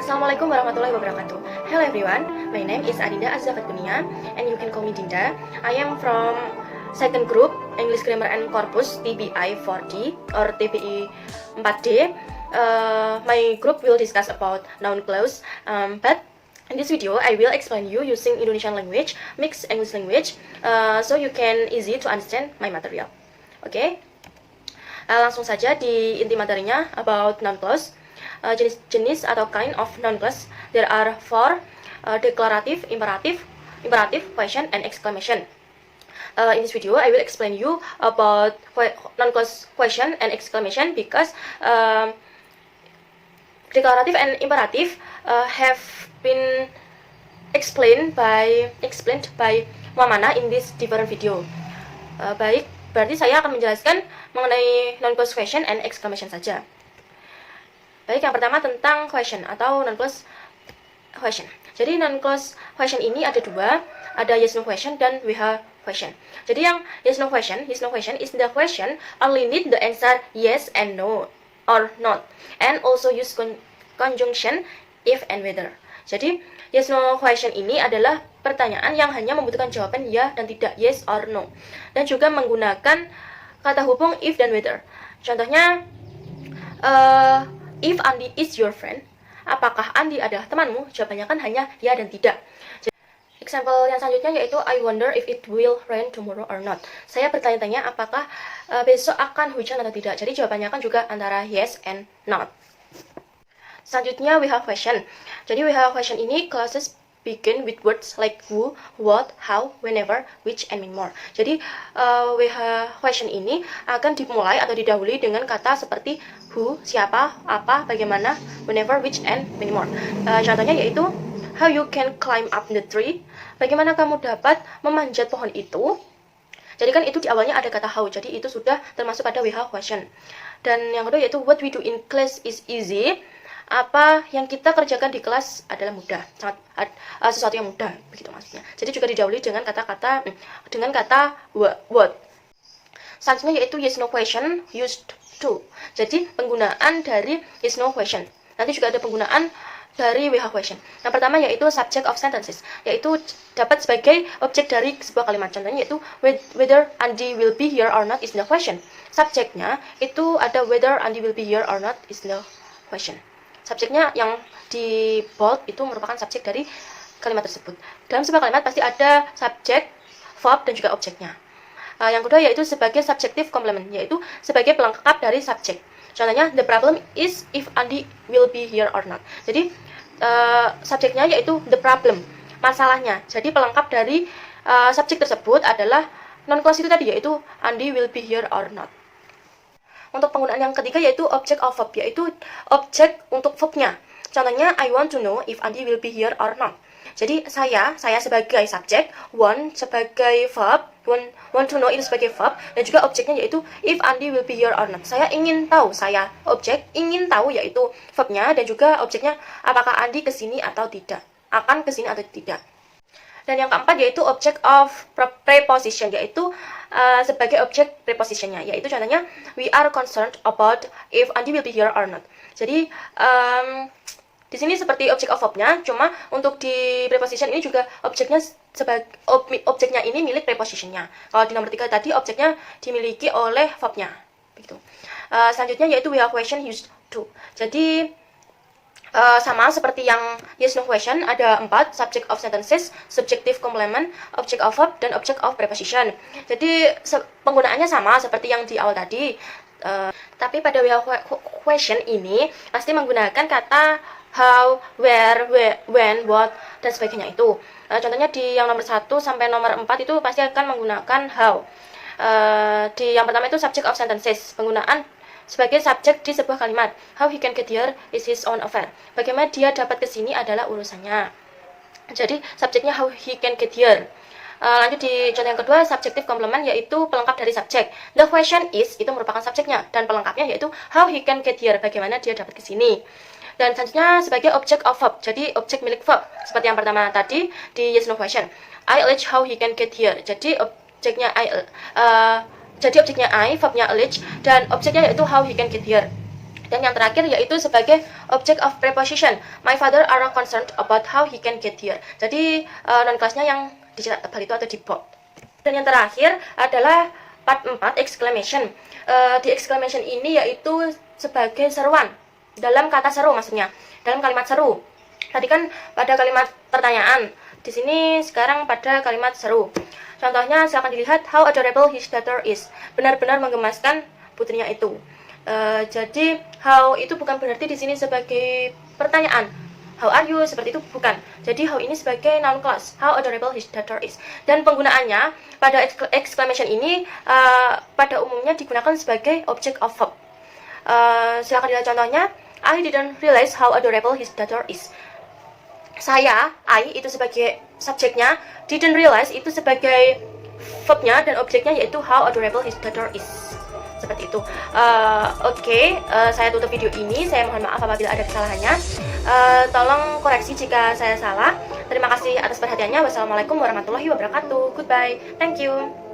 Assalamualaikum warahmatullahi wabarakatuh. Hello everyone, my name is Adinda Azafat Kunia and you can call me Dinda. I am from second group English Grammar and Corpus TBI 4D or TBI 4D. My group will discuss about noun clause, but in this video I will explain you using Indonesian language, mixed English language, so you can easy to understand my material. Okay? Langsung saja di inti materinya about noun clause. Jenis-jenis atau kind of noun clause. There are four: declarative, imperative, question, and exclamation. In this video, I will explain you about noun clause question and exclamation because declarative and imperative have been explained by Mamana in this different video. Baik, berarti saya akan menjelaskan mengenai noun clause question and exclamation saja. Baik, yang pertama tentang question atau noun clause question. Jadi noun clause question ini ada dua, ada yes no question dan we have question. Jadi yang yes no question is the question only need the answer yes and no or not, and also use conjunction if and whether. Jadi yes no question ini adalah pertanyaan yang hanya membutuhkan jawaban ya dan tidak, yes or no, dan juga menggunakan kata hubung if dan whether. Contohnya, if Andi is your friend, apakah Andi adalah temanmu? Jawabannya kan hanya ya dan tidak. Example yang selanjutnya yaitu I wonder if it will rain tomorrow or not. Saya bertanya-tanya apakah besok akan hujan atau tidak. Jadi jawabannya kan juga antara yes and not. Selanjutnya we have question. Jadi we have question ini clauses begin with words like who, what, how, whenever, which, and many more. Jadi we have question ini akan dimulai atau didahului dengan kata seperti who, siapa, apa, bagaimana, whenever, which, and many more. Contohnya yaitu how you can climb up the tree. Bagaimana kamu dapat memanjat pohon itu? Jadi kan itu di awalnya ada kata how, jadi itu sudah termasuk pada we have question. Dan yang kedua yaitu what we do in class is easy. Apa yang kita kerjakan di kelas adalah mudah, sangat sesuatu yang mudah, begitu maksudnya. Jadi juga didahului dengan kata what. Selanjutnya yaitu yes no question used to. Jadi penggunaan dari yes no question. Nanti juga ada penggunaan dari we have question. Yang pertama yaitu subject of sentences, yaitu dapat sebagai objek dari sebuah kalimat. Contohnya yaitu whether Andi will be here or not is the question. Subjeknya itu ada whether Andi will be here or not is the question. Subjeknya yang di bold itu merupakan subjek dari kalimat tersebut. Dalam sebuah kalimat pasti ada subjek, verb, dan juga objeknya. Yang kedua yaitu sebagai subjective complement, yaitu sebagai pelengkap dari subjek. Contohnya, the problem is if Andi will be here or not. Jadi, subjeknya yaitu the problem, masalahnya. Jadi, pelengkap dari subjek tersebut adalah noun clause itu tadi, yaitu Andi will be here or not. Untuk penggunaan yang ketiga yaitu object of verb, yaitu objek untuk verbnya. Contohnya, I want to know if Andi will be here or not. Jadi saya sebagai subjek, want sebagai verb, want to know itu sebagai verb, dan juga objeknya yaitu if Andi will be here or not. Saya ingin tahu, saya objek ingin tahu yaitu verbnya, dan juga objeknya apakah Andi kesini atau tidak, akan kesini atau tidak. Dan yang keempat yaitu object of preposition, yaitu sebagai objek prepositionnya, yaitu contohnya we are concerned about if Andi will be here or not. Jadi di sini seperti object of verbnya, cuma untuk di preposition ini juga objeknya objeknya ini milik prepositionnya. Kalau di nomor 3 tadi objeknya dimiliki oleh verbnya, begitu. Selanjutnya yaitu we have question used to. Jadi sama seperti yang yes no question, ada 4, subject of sentences, subjective complement, object of verb, dan object of preposition. Jadi penggunaannya sama seperti yang di awal tadi, tapi pada we have question ini pasti menggunakan kata how, where, when, what, dan sebagainya itu. Contohnya di yang nomor 1 sampai nomor 4 itu pasti akan menggunakan how. Di yang pertama itu subject of sentences, penggunaan sebagai subjek di sebuah kalimat. How he can get here is his own affair. Bagaimana dia dapat ke sini adalah urusannya. Jadi subjeknya how he can get here. Lanjut di contoh yang kedua, subjective complement, yaitu pelengkap dari subjek. The question is itu merupakan subjeknya, dan pelengkapnya yaitu how he can get here, bagaimana dia dapat ke sini. Dan selanjutnya sebagai object of verb, jadi objek milik verb. Seperti yang pertama tadi di yes no question. I allege how he can get here. Jadi objeknya I, verbnya allege, dan objeknya yaitu how he can get here. Dan yang terakhir yaitu sebagai object of preposition. My father are concerned about how he can get here. Jadi non kelasnya yang dicetak tebal itu atau di bold. Dan yang terakhir adalah part 4 exclamation. Di exclamation ini yaitu sebagai seruan. Dalam kata seru maksudnya. Dalam kalimat seru. Tadi kan pada kalimat pertanyaan. Di sini sekarang pada kalimat seru. Contohnya silakan dilihat how adorable his daughter is. Benar-benar menggemaskan putrinya itu. Jadi how itu bukan berarti di sini sebagai pertanyaan. How are you? Seperti itu bukan. Jadi how ini sebagai noun clause. How adorable his daughter is. Dan penggunaannya pada exclamation ini pada umumnya digunakan sebagai object of verb. Silakan dilihat contohnya. I didn't realize how adorable his daughter is. Saya, I itu sebagai subjeknya, didn't realize itu sebagai verbnya, dan objeknya yaitu how adorable his daughter is. Seperti itu. Oke, saya tutup video ini. Saya mohon maaf apabila ada kesalahannya. Tolong koreksi jika saya salah. Terima kasih atas perhatiannya. Wassalamualaikum warahmatullahi wabarakatuh. Goodbye. Thank you.